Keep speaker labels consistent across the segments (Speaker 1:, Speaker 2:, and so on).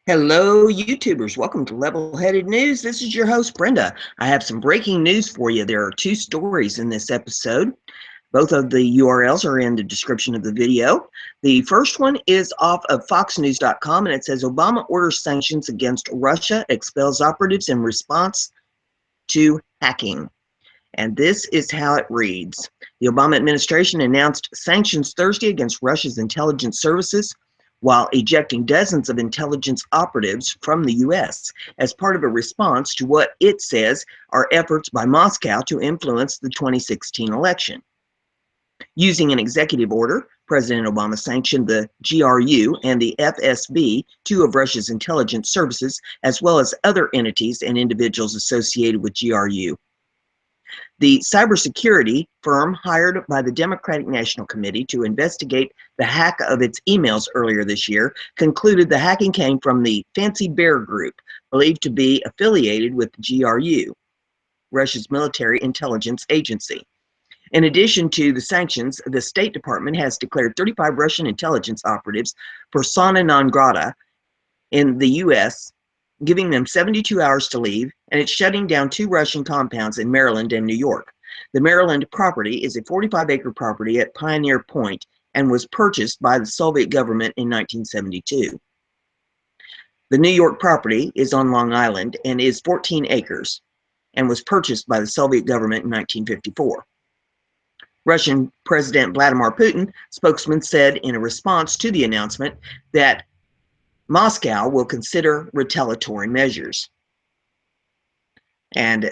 Speaker 1: Hello, YouTubers. Welcome to Level-Headed News. This is your host, Brenda. I have some breaking news for you. There are two stories in this episode. Both of the URLs are in the description of the video. The first one is off of foxnews.com, and it says Obama orders sanctions against Russia, expels operatives in response to hacking. And this is how it reads. The Obama administration announced sanctions Thursday against Russia's intelligence services while ejecting dozens of intelligence operatives from the U.S. as part of a response to what it says are efforts by Moscow to influence the 2016 election. Using an executive order, President Obama sanctioned the GRU and the FSB, two of Russia's intelligence services, as well as other entities and individuals associated with GRU. The cybersecurity firm hired by the Democratic National Committee to investigate the hack of its emails earlier this year concluded the hacking came from the Fancy Bear Group, believed to be affiliated with the GRU, Russia's military intelligence agency. In addition to the sanctions, the State Department has declared 35 Russian intelligence operatives persona non grata in the U.S., giving them 72 hours to leave, and it's shutting down two Russian compounds in Maryland and New York. The Maryland property is a 45-acre property at Pioneer Point and was purchased by the Soviet government in 1972. The New York property is on Long Island and is 14 acres and was purchased by the Soviet government in 1954. Russian President Vladimir Putin, spokesman, said in a response to the announcement that Moscow will consider retaliatory measures. And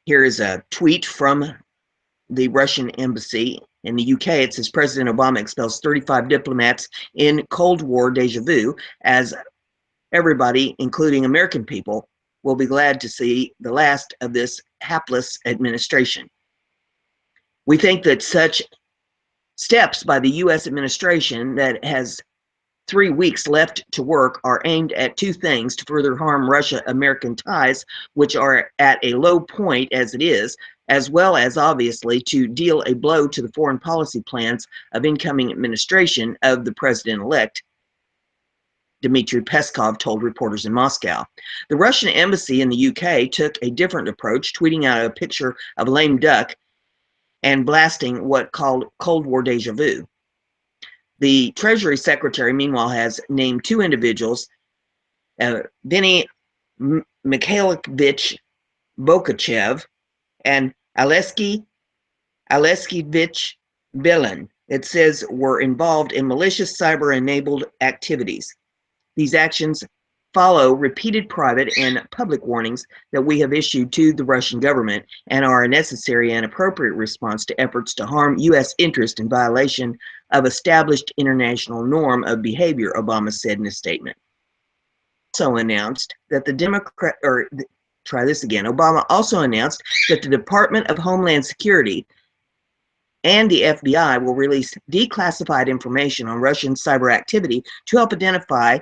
Speaker 1: here is a tweet from the Russian embassy in the UK. It says President Obama expels 35 diplomats in Cold War deja vu, as everybody, including American people, will be glad to see the last of this hapless administration. We think that such steps by the U.S. administration that has 3 weeks left to work are aimed at two things: to further harm Russia-American ties, which are at a low point as it is, as well as obviously to deal a blow to the foreign policy plans of incoming administration of the president-elect, Dmitry Peskov told reporters in Moscow. The Russian embassy in the UK took a different approach, tweeting out a picture of a lame duck and blasting what called Cold War deja vu. The Treasury Secretary, meanwhile, has named two individuals, Vinny Mikhailovich Bokachev and Alesky Belin, it says, were involved in malicious cyber-enabled activities. These actions follow repeated private and public warnings that we have issued to the Russian government and are a necessary and appropriate response to efforts to harm U.S. interest in violation of established international norm of behavior, Obama said in a statement. Also announced that Obama also announced that the Department of Homeland Security and the FBI will release declassified information on Russian cyber activity to help identify,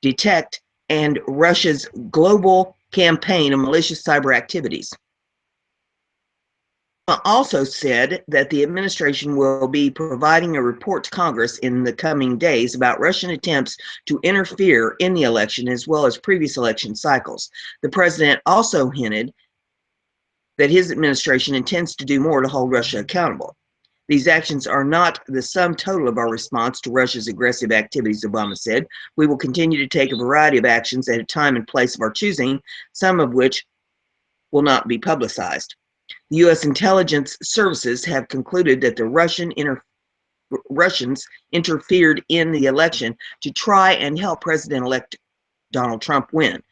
Speaker 1: detect, and Russia's global campaign of malicious cyber activities. Also said that the administration will be providing a report to Congress in the coming days about Russian attempts to interfere in the election as well as previous election cycles. The president also hinted that his administration intends to do more to hold Russia accountable. These actions are not the sum total of our response to Russia's aggressive activities, Obama said. We will continue to take a variety of actions at a time and place of our choosing, some of which will not be publicized. The U.S. intelligence services have concluded that the Russians interfered in the election to try and help President-elect Donald Trump win.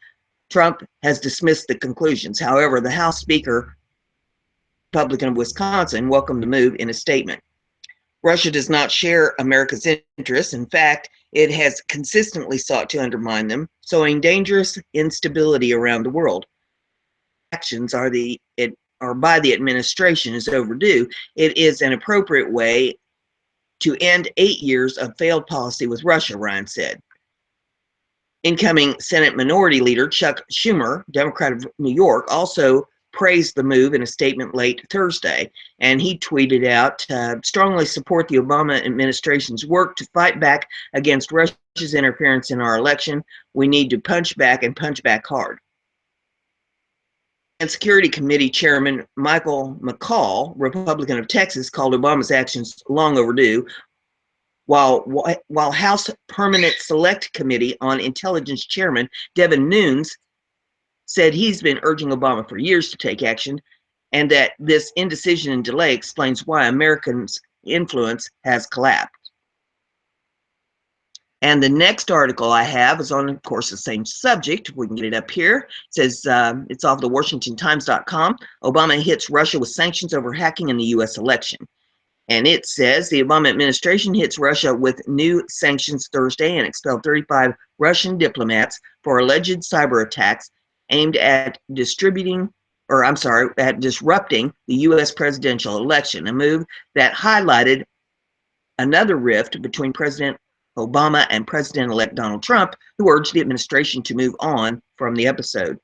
Speaker 1: Trump has dismissed the conclusions. However, the House Speaker, Republican of Wisconsin, welcomed the move in a statement. Russia does not share America's interests. In fact, it has consistently sought to undermine them, sowing dangerous instability around the world. Actions are by the administration is overdue. It is an appropriate way to end 8 years of failed policy with Russia, Ryan said. Incoming Senate Minority Leader Chuck Schumer, Democrat of New York, also praised the move in a statement late Thursday, and he tweeted out, strongly support the Obama administration's work to fight back against Russia's interference in our election. We need to punch back and punch back hard. And Security Committee Chairman Michael McCaul, Republican of Texas, called Obama's actions long overdue, while House Permanent Select Committee on Intelligence Chairman Devin Nunes said he's been urging Obama for years to take action, and that this indecision and delay explains why Americans' influence has collapsed. And the next article I have is on, of course, the same subject. We can get it up here. It says, it's off the WashingtonTimes.com. Obama hits Russia with sanctions over hacking in the U.S. election. And it says the Obama administration hits Russia with new sanctions Thursday and expelled 35 Russian diplomats for alleged cyber attacks aimed at disrupting the U.S. presidential election, a move that highlighted another rift between President Obama and President-elect Donald Trump, who urged the administration to move on from the episode.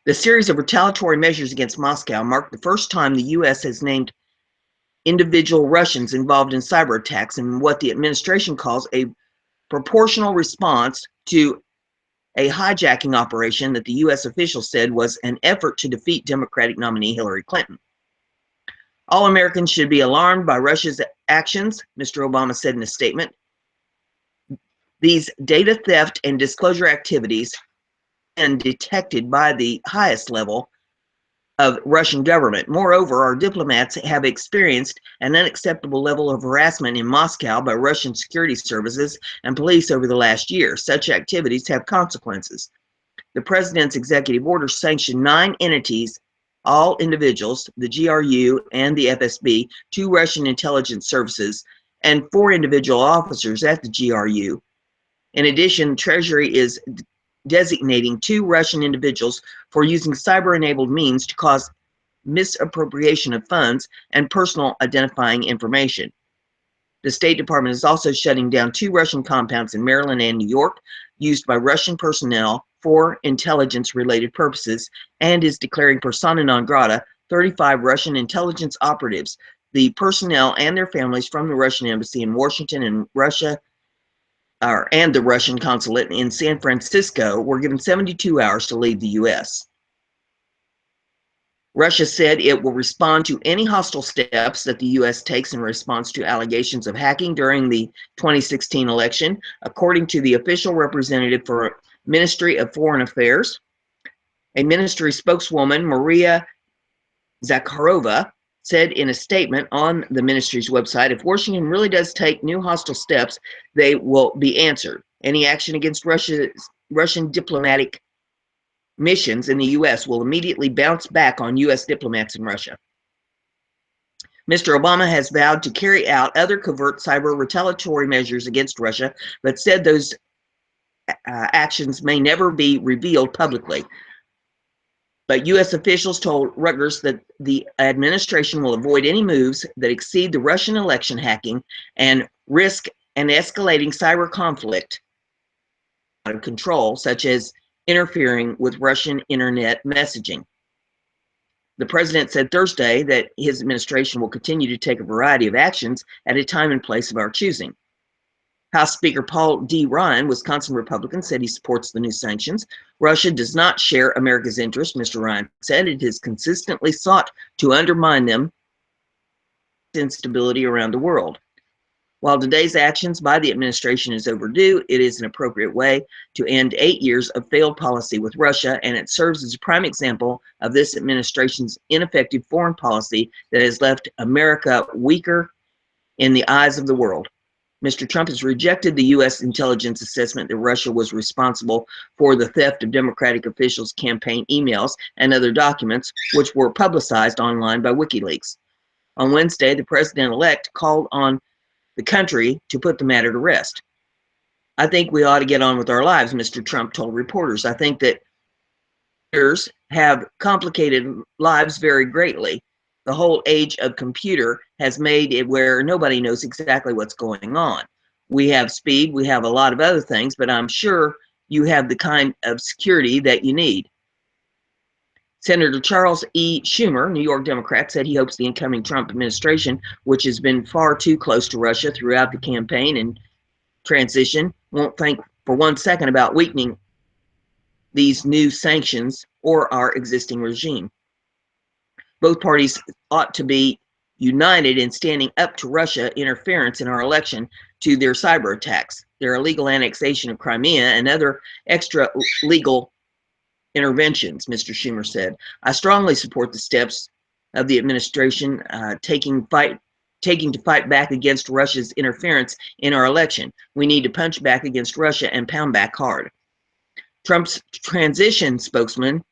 Speaker 1: The series of retaliatory measures against Moscow marked the first time the U.S. has named individual Russians involved in cyber attacks in what the administration calls a proportional response to a hijacking operation that the U.S. officials said was an effort to defeat Democratic nominee Hillary Clinton. All Americans should be alarmed by Russia's actions, Mr. Obama said in a statement. These data theft and disclosure activities are detected by the highest level of Russian government. Moreover, our diplomats have experienced an unacceptable level of harassment in Moscow by Russian security services and police over the last year. Such activities have consequences. The president's executive order sanctioned 9 entities, all individuals, the GRU and the FSB, 2 Russian intelligence services, and 4 individual officers at the GRU. In addition, Treasury is designating 2 Russian individuals for using cyber-enabled means to cause misappropriation of funds and personal identifying information. The State Department is also shutting down 2 Russian compounds in Maryland and New York used by Russian personnel for intelligence-related purposes, and is declaring persona non grata 35 Russian intelligence operatives, the personnel and their families from the Russian embassy in Washington and the Russian consulate in San Francisco were given 72 hours to leave the U.S. Russia said it will respond to any hostile steps that the U.S. takes in response to allegations of hacking during the 2016 election, according to the official representative for Ministry of Foreign Affairs. A ministry spokeswoman, Maria Zakharova, said in a statement on the ministry's website, if Washington really does take new hostile steps, they will be answered. Any action against Russian diplomatic missions in the U.S. will immediately bounce back on U.S. diplomats in Russia. Mr. Obama has vowed to carry out other covert cyber retaliatory measures against Russia, but said those actions may never be revealed publicly. But U.S. officials told Reuters that the administration will avoid any moves that exceed the Russian election hacking and risk an escalating cyber conflict out of control, such as interfering with Russian internet messaging. The president said Thursday that his administration will continue to take a variety of actions at a time and place of our choosing. House Speaker Paul D. Ryan, Wisconsin Republican, said he supports the new sanctions. Russia does not share America's interest, Mr. Ryan said. It has consistently sought to undermine them instability around the world. While today's actions by the administration is overdue, it is an appropriate way to end 8 years of failed policy with Russia, and it serves as a prime example of this administration's ineffective foreign policy that has left America weaker in the eyes of the world. Mr. Trump has rejected the U.S. intelligence assessment that Russia was responsible for the theft of Democratic officials' campaign emails and other documents, which were publicized online by WikiLeaks. On Wednesday, the president-elect called on the country to put the matter to rest. I think we ought to get on with our lives, Mr. Trump told reporters. I think that leaders have complicated lives very greatly. The whole age of computer has made it where nobody knows exactly what's going on. We have speed, we have a lot of other things, but I'm sure you have the kind of security that you need. Senator Charles E. Schumer, New York Democrat, said he hopes the incoming Trump administration, which has been far too close to Russia throughout the campaign and transition, won't think for 1 second about weakening these new sanctions or our existing regime. Both parties ought to be united in standing up to Russia interference in our election, to their cyber attacks, their illegal annexation of Crimea, and other extra legal interventions, Mr. Schumer said. I strongly support the steps of the administration taking to fight back against Russia's interference in our election. We need to punch back against Russia and pound back hard. Trump's transition spokesman,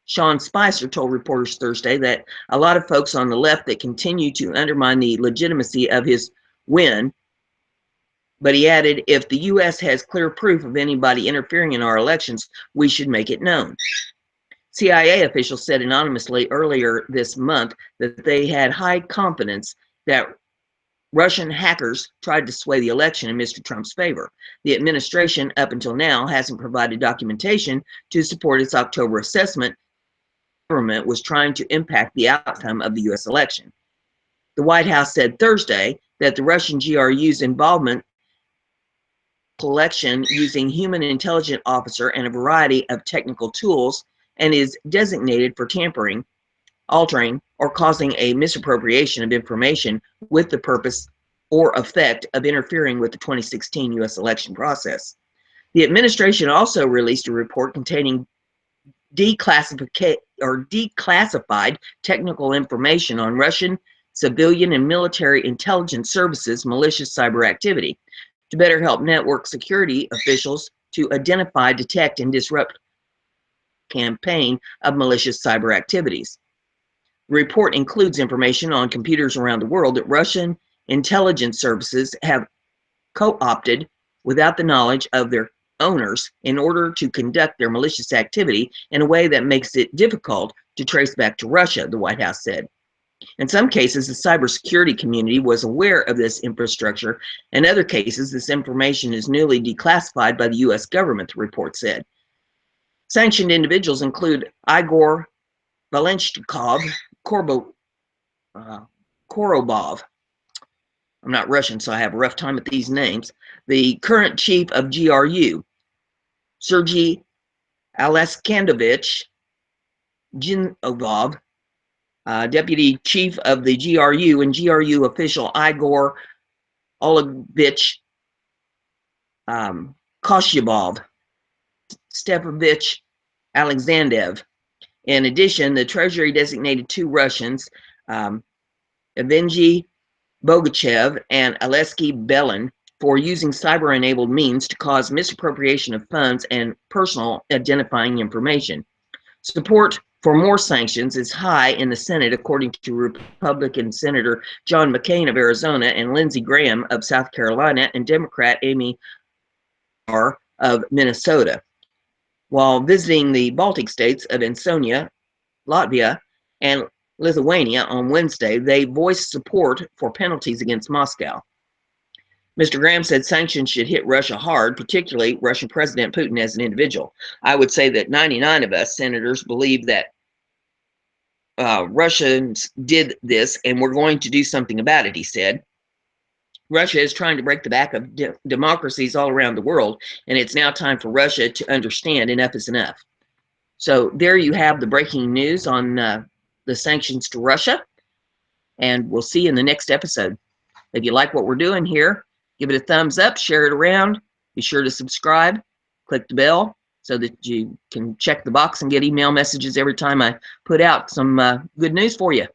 Speaker 1: Sean Spicer, told reporters Thursday that a lot of folks on the left that continue to undermine the legitimacy of his win, but he added, if the U.S. has clear proof of anybody interfering in our elections, we should make it known. CIA officials said anonymously earlier this month that they had high confidence that Russian hackers tried to sway the election in Mr. Trump's favor. The administration, up until now, hasn't provided documentation to support its October assessment the government was trying to impact the outcome of the U.S. election. The White House said Thursday that the Russian GRU's involvement collection using human intelligence officer and a variety of technical tools and is designated for tampering, altering, or causing a misappropriation of information with the purpose or effect of interfering with the 2016 U.S. election process. The administration also released a report containing declassified technical information on Russian civilian and military intelligence services malicious cyber activity to better help network security officials to identify, detect, and disrupt campaign of malicious cyber activities. The report includes information on computers around the world that Russian intelligence services have co-opted without the knowledge of their owners in order to conduct their malicious activity in a way that makes it difficult to trace back to Russia, the White House said. In some cases, the cybersecurity community was aware of this infrastructure. In other cases, this information is newly declassified by the U.S. government, the report said. Sanctioned individuals include Igor Valenchikov, Korobov. I'm not Russian, so I have a rough time with these names. The current chief of GRU, Sergei Alexandrovich Jinovov, deputy chief of the GRU, and GRU official Igor Olegovich Koshevov, Stefovich Alexandev. In addition, the Treasury designated 2 Russians, Evgeny Bogachev and Alexei Belin, for using cyber-enabled means to cause misappropriation of funds and personal identifying information. Support for more sanctions is high in the Senate, according to Republican Senator John McCain of Arizona and Lindsey Graham of South Carolina and Democrat Amy Klobuchar of Minnesota. While visiting the Baltic states of Estonia, Latvia, and Lithuania on Wednesday, they voiced support for penalties against Moscow. Mr. Graham said sanctions should hit Russia hard, particularly Russian President Putin as an individual. I would say that 99 of us senators believe that Russians did this and we're going to do something about it, he said. Russia is trying to break the back of democracies all around the world, and it's now time for Russia to understand enough is enough. So there you have the breaking news on the sanctions to Russia, and we'll see you in the next episode. If you like what we're doing here, give it a thumbs up, share it around, be sure to subscribe, click the bell so that you can check the box and get email messages every time I put out some good news for you.